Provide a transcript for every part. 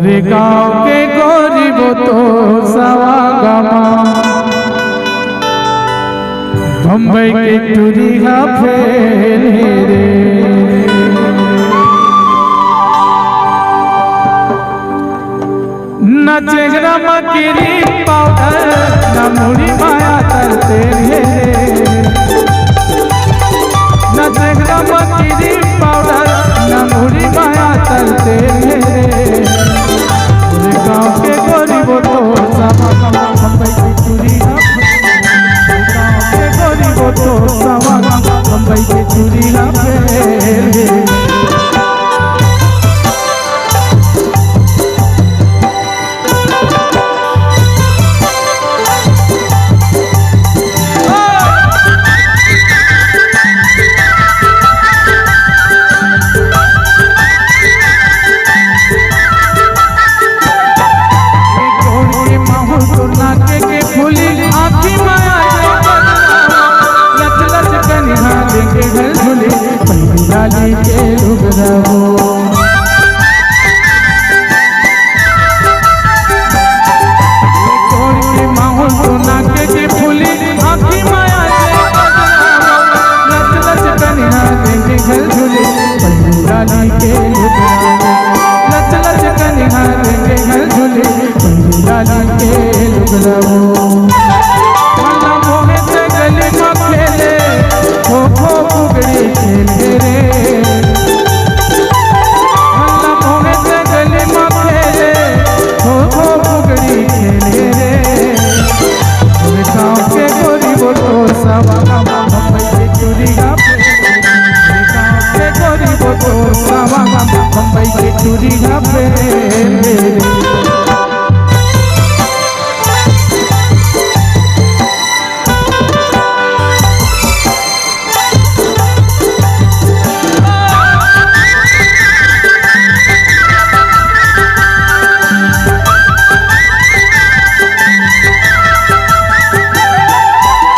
मोरे गाँव के गरीब तो सवागमा बम्बई के टूरी फेरे रे न चेहरा मकीरी पाउडर न मुड़ी माया तरते रे न चेहरा मकीरी पाउडर न मुड़ी माया तरते रे गाँव के गरीब तो सवागमा बम्बई की टूरी गाँव के गरीब तो सवागमा बम्बई की टूरी फेरे लाली के लुगरावो कोई के माहौल सोना के फूली आँखी माया लच लच कन्या देंगे घर झूले लाली के लुगरावो लच लच कन्या देंगे घर झूले लाली के लुगरावो गली में खेले खो खो फुगड़ी खेले रे गली में खेले खो खो फुगड़ी खेले रे गाँव के गरीब तो सवागमा बम्बई के टूरी फेरे गाँव के गरीब तो सवागमा बम्बई के टूरी फेरे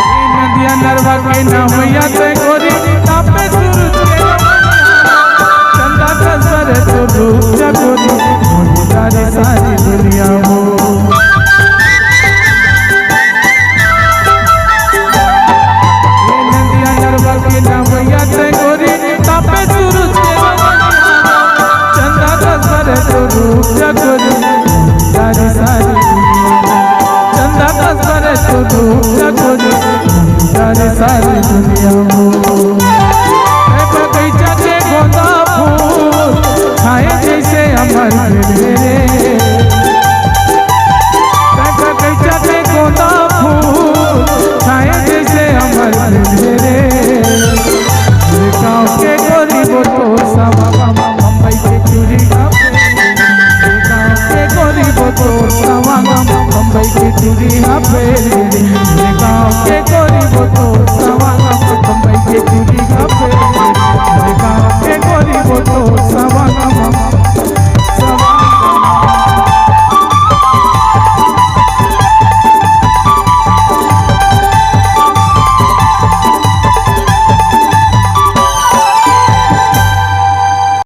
के नामैया से गोरी तापे सूरज के चंदा कसर तो डूब जगोरी मोरी सारी सारी दुनिया हो ये नदिया नरवा के नामैया से गोरी तापे सूरज के चंदा कसर तो डूब जगोरी सारी सारी चंदा कसर तो डूब जगोरी सारी सारी दुनिया